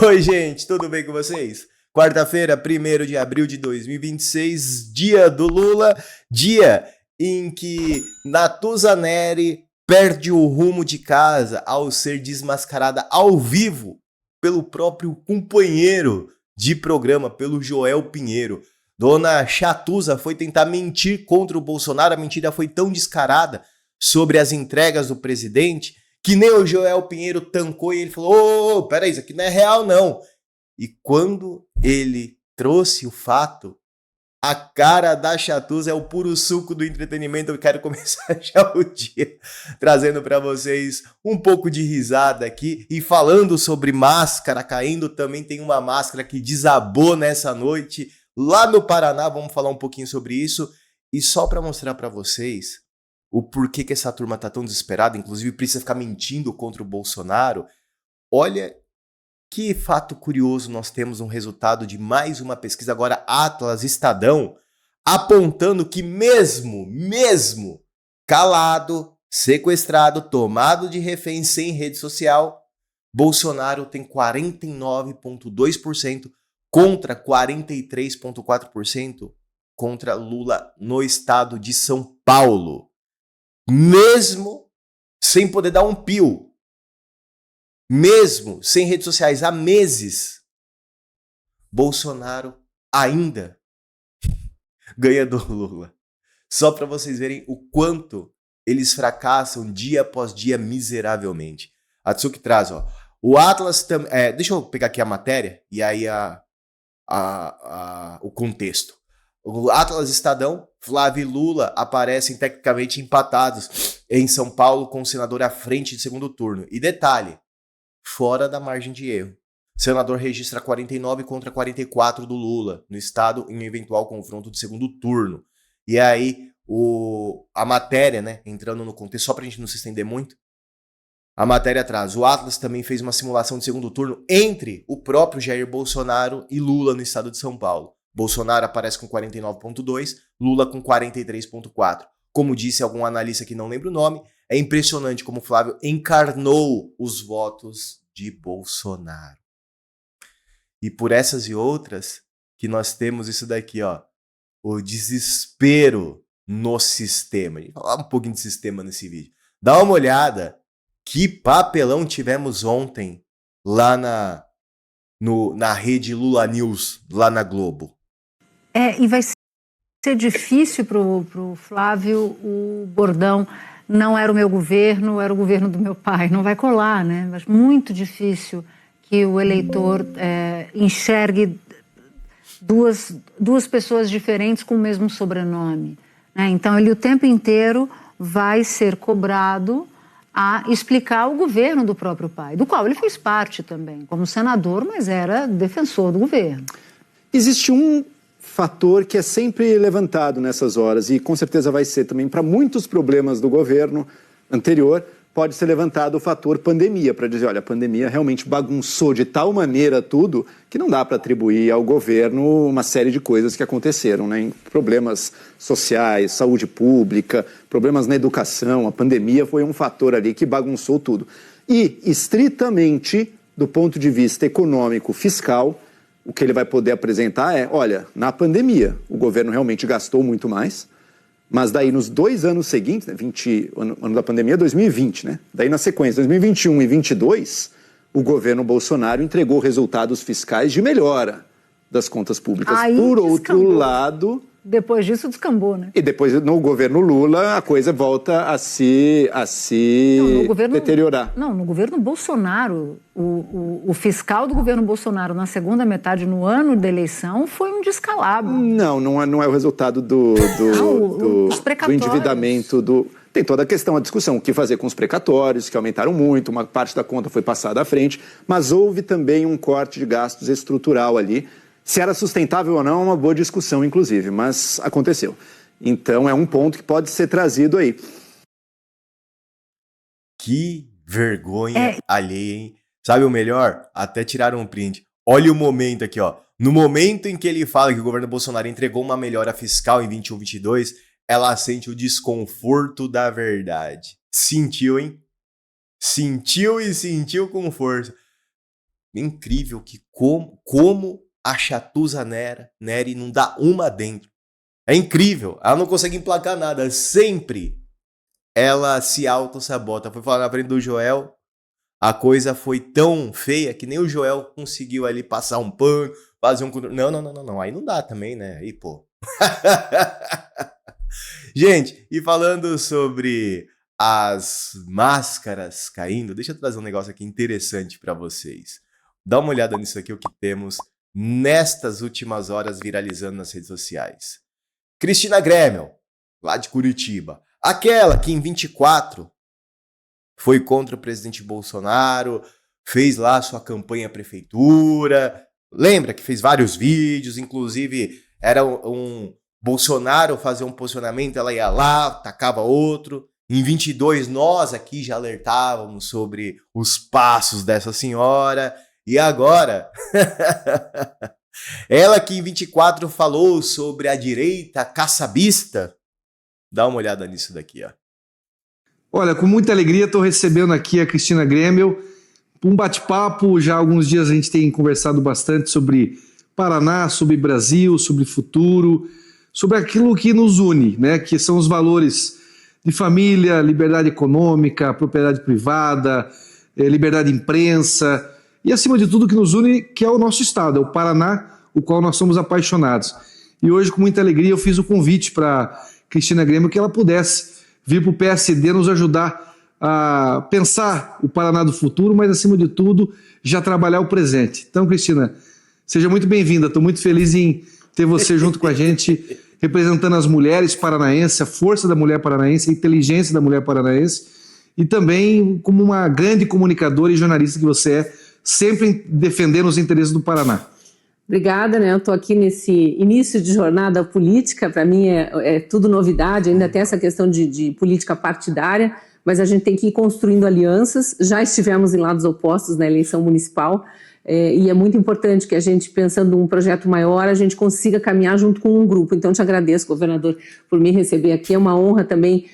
Oi, gente, tudo bem com vocês? Quarta-feira, 1º de abril de 2026, dia do Lula, dia em que Natuzaneri perde o rumo de casa ao ser desmascarada ao vivo pelo próprio companheiro de programa, pelo Joel Pinheiro. Dona Chatuza foi tentar mentir contra o Bolsonaro, a mentira foi tão descarada sobre as entregas do presidente que nem o Joel Pinheiro tancou e ele falou: ô, peraí, isso aqui não é real não. E quando ele trouxe o fato, a cara da Chatuza é o puro suco do entretenimento. Eu quero começar já o dia trazendo para vocês um pouco de risada aqui e falando sobre máscara caindo. Também tem uma máscara que desabou nessa noite lá no Paraná. Vamos falar um pouquinho sobre isso. E só para mostrar para vocês o porquê que essa turma tá tão desesperada, inclusive precisa ficar mentindo contra o Bolsonaro. Olha que fato curioso, nós temos um resultado de mais uma pesquisa, agora Atlas Estadão, apontando que mesmo calado, sequestrado, tomado de refém sem rede social, Bolsonaro tem 49,2% contra 43,4% contra Lula no estado de São Paulo. Mesmo sem poder dar um pio, mesmo sem redes sociais há meses, Bolsonaro ainda ganha do Lula. Só para vocês verem o quanto eles fracassam dia após dia miseravelmente. A Tsuki traz, ó, o Atlas também... deixa eu pegar aqui a matéria e aí o contexto. O Atlas Estadão, Flávio e Lula aparecem tecnicamente empatados em São Paulo com o senador à frente de segundo turno. E detalhe, fora da margem de erro. O senador registra 49 contra 44 do Lula no estado em um eventual confronto de segundo turno. E aí a matéria, né, entrando no contexto, só pra gente não se estender muito, a matéria traz, o Atlas também fez uma simulação de segundo turno entre o próprio Jair Bolsonaro e Lula no estado de São Paulo. Bolsonaro aparece com 49,2, Lula com 43,4. Como disse algum analista que não lembra o nome, é impressionante como Flávio encarnou os votos de Bolsonaro. E por essas e outras que nós temos isso daqui, ó, o desespero no sistema. A gente vai falar um pouquinho de sistema nesse vídeo. Dá uma olhada, que papelão tivemos ontem lá na rede Lula News, lá na Globo. E vai ser difícil pro Flávio o bordão, não era o meu governo, era o governo do meu pai. Não vai colar, né? Mas muito difícil que o eleitor enxergue duas pessoas diferentes com o mesmo sobrenome, né? Então, ele o tempo inteiro vai ser cobrado a explicar o governo do próprio pai, do qual ele fez parte também, como senador, mas era defensor do governo. Existe um fator que é sempre levantado nessas horas e com certeza vai ser também para muitos problemas do governo anterior, pode ser levantado o fator pandemia, para dizer, olha, a pandemia realmente bagunçou de tal maneira tudo que não dá para atribuir ao governo uma série de coisas que aconteceram, né? Problemas sociais, saúde pública, problemas na educação, a pandemia foi um fator ali que bagunçou tudo. E, estritamente, do ponto de vista econômico, fiscal, o que ele vai poder apresentar é, olha, na pandemia o governo realmente gastou muito mais, mas daí nos 2 anos seguintes, né, ano da pandemia 2020, né? Daí na sequência, 2021 e 2022, o governo Bolsonaro entregou resultados fiscais de melhora das contas públicas. Aí por descambou. outro lado... Depois disso descambou, né? E depois, no governo Lula, a coisa volta a se deteriorar. Não, no governo Bolsonaro, o fiscal do governo Bolsonaro na segunda metade, no ano da eleição, foi um descalabro. Não é o resultado do endividamento. Tem toda a questão, a discussão, o que fazer com os precatórios, que aumentaram muito, uma parte da conta foi passada à frente, mas houve também um corte de gastos estrutural ali. Se era sustentável ou não é uma boa discussão, inclusive, mas aconteceu. Então é um ponto que pode ser trazido aí. Que vergonha alheia, hein? Sabe o melhor? Até tiraram um print. Olha o momento aqui, ó. No momento em que ele fala que o governo Bolsonaro entregou uma melhora fiscal em 21, 22, ela sente o desconforto da verdade. Sentiu, hein? Sentiu e sentiu com força. Incrível que como a Chatuza Neri não dá uma dentro. É incrível. Ela não consegue emplacar nada. Sempre ela se auto-sabota. Foi falar na frente do Joel. A coisa foi tão feia que nem o Joel conseguiu ali passar um pano, fazer um... Não. Aí não dá também, né? Aí, pô. Gente, e falando sobre as máscaras caindo, deixa eu trazer um negócio aqui interessante pra vocês. Dá uma olhada nisso aqui, o que temos nestas últimas horas viralizando nas redes sociais. Cristina Grêmio, lá de Curitiba. Aquela que em 24 foi contra o presidente Bolsonaro, fez lá sua campanha à prefeitura. Lembra que fez vários vídeos, inclusive era um Bolsonaro fazer um posicionamento, ela ia lá, tacava outro. Em 22 nós aqui já alertávamos sobre os passos dessa senhora. E agora, ela que em 24 falou sobre a direita caçabista. Dá uma olhada nisso daqui, ó. Olha, com muita alegria estou recebendo aqui a Cristina Grêmio, um bate-papo. Já há alguns dias a gente tem conversado bastante sobre Paraná, sobre Brasil, sobre futuro, sobre aquilo que nos une, né? Que são os valores de família, liberdade econômica, propriedade privada, liberdade de imprensa e, acima de tudo, que nos une, que é o nosso estado, é o Paraná, o qual nós somos apaixonados. E hoje, com muita alegria, eu fiz o convite para Cristina Grêmio que ela pudesse vir para o PSD nos ajudar a pensar o Paraná do futuro, mas, acima de tudo, já trabalhar o presente. Então, Cristina, seja muito bem-vinda. Estou muito feliz em ter você junto com a gente, representando as mulheres paranaenses, a força da mulher paranaense, a inteligência da mulher paranaense, e também como uma grande comunicadora e jornalista que você é, sempre defendendo os interesses do Paraná. Obrigada, né? Eu estou aqui nesse início de jornada política. Para mim é tudo novidade, ainda tem essa questão de política partidária, mas a gente tem que ir construindo alianças. Já estivemos em lados opostos na eleição municipal, e é muito importante que a gente, pensando num projeto maior, a gente consiga caminhar junto com um grupo. Então, te agradeço, governador, por me receber aqui. É uma honra também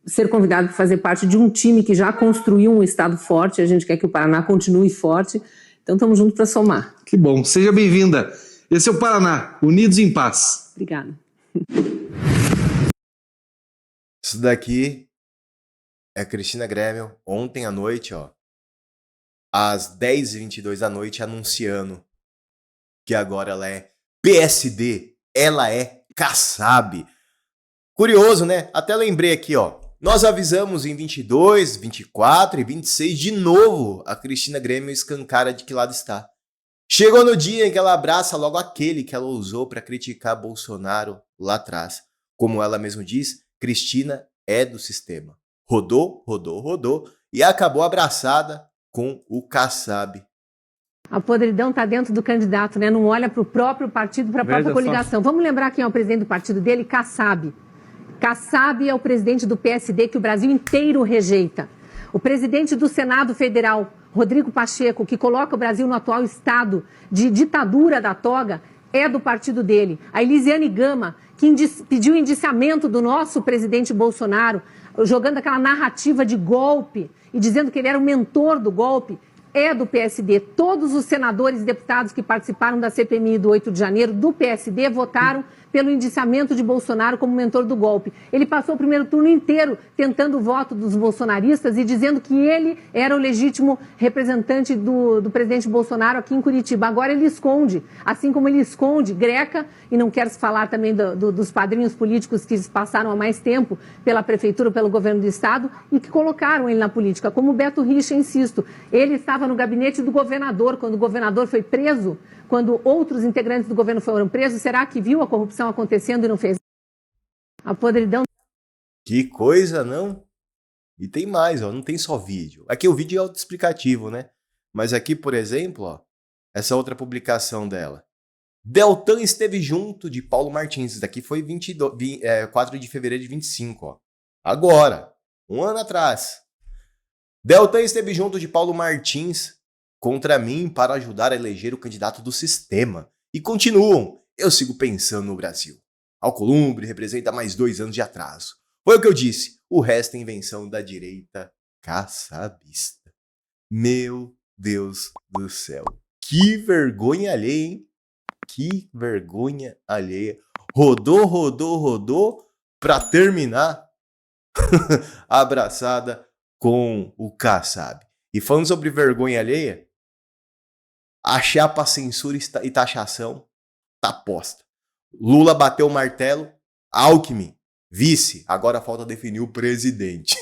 ser convidado para fazer parte de um time que já construiu um estado forte. A gente quer que o Paraná continue forte. Então, estamos juntos para somar. Que bom. Seja bem-vinda. Esse é o Paraná, unidos em paz. Obrigada. Isso daqui é Cristina Grêmio, ontem à noite, ó, às 10h22 da noite, anunciando que agora ela é PSD, ela é Kassab. Curioso, né? Até lembrei aqui, ó. Nós avisamos em 22, 24 e 26 de novo a Cristina Grêmio escancara de que lado está. Chegou no dia em que ela abraça logo aquele que ela usou para criticar Bolsonaro lá atrás. Como ela mesma diz, Cristina é do sistema. Rodou e acabou abraçada com o Kassab. A podridão está dentro do candidato, né? Não olha para o próprio partido, para a própria coligação. Vamos lembrar quem é o presidente do partido dele? Kassab. Kassab é o presidente do PSD que o Brasil inteiro rejeita. O presidente do Senado Federal, Rodrigo Pacheco, que coloca o Brasil no atual estado de ditadura da toga, é do partido dele. A Elisiane Gama, que pediu indiciamento do nosso presidente Bolsonaro, jogando aquela narrativa de golpe e dizendo que ele era o mentor do golpe, é do PSD. Todos os senadores e deputados que participaram da CPMI do 8 de janeiro do PSD votaram pelo indiciamento de Bolsonaro como mentor do golpe. Ele passou o primeiro turno inteiro tentando o voto dos bolsonaristas e dizendo que ele era o legítimo representante do presidente Bolsonaro aqui em Curitiba. Agora ele esconde, assim como ele esconde Greca, e não quero falar também dos padrinhos políticos que passaram há mais tempo pela prefeitura, pelo governo do estado e que colocaram ele na política, como o Beto Richa, insisto. Ele estava no gabinete do governador, quando o governador foi preso, quando outros integrantes do governo foram presos. Será que viu a corrupção acontecendo e não fez? A podridão. Que coisa, não? E tem mais, ó, não tem só vídeo. Aqui o vídeo é autoexplicativo, né? Mas aqui, por exemplo, ó, essa outra publicação dela. Deltan esteve junto de Paulo Martins. Isso daqui foi 4 de fevereiro de 25, ó. Agora, um ano atrás. Deltan esteve junto de Paulo Martins contra mim para ajudar a eleger o candidato do sistema. E continuam. Eu sigo pensando no Brasil. Alcolumbre representa mais 2 anos de atraso. Foi o que eu disse. O resto é invenção da direita caçabista. Meu Deus do céu. Que vergonha alheia, hein? Que vergonha alheia. Rodou pra terminar abraçada com o Kassab. E falando sobre vergonha alheia, a chapa censura e taxação tá posta. Lula bateu o martelo, Alckmin, vice, agora falta definir o presidente.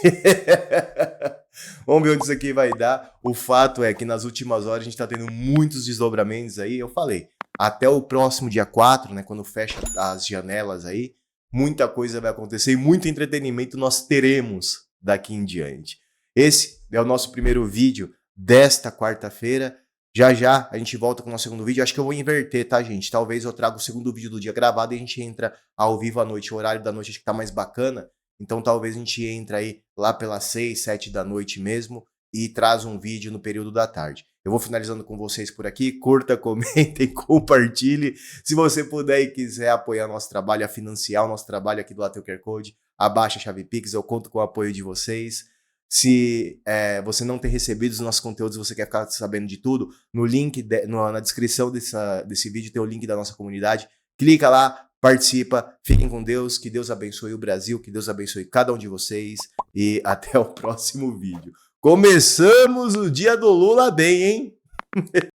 Vamos ver onde isso aqui vai dar. O fato é que nas últimas horas a gente tá tendo muitos desdobramentos aí, eu falei, até o próximo dia 4, né, quando fecha as janelas aí, muita coisa vai acontecer e muito entretenimento nós teremos daqui em diante. Esse é o nosso primeiro vídeo desta quarta-feira. Já a gente volta com o nosso segundo vídeo. Acho que eu vou inverter, tá, gente? Talvez eu traga o segundo vídeo do dia gravado e a gente entra ao vivo à noite. O horário da noite acho que tá mais bacana. Então talvez a gente entre aí lá pelas 6, 7 da noite mesmo e traz um vídeo no período da tarde. Eu vou finalizando com vocês por aqui. Curta, comentem, compartilhe. Se você puder e quiser apoiar nosso trabalho, a financiar o nosso trabalho aqui do Lateu QR Code, abaixa a chave Pix. Eu conto com o apoio de vocês. Se você não tem recebido os nossos conteúdos, você quer ficar sabendo de tudo, no link, na descrição desse vídeo tem o link da nossa comunidade. Clica lá, participa, fiquem com Deus, que Deus abençoe o Brasil, que Deus abençoe cada um de vocês e até o próximo vídeo. Começamos o dia do Lula bem, hein?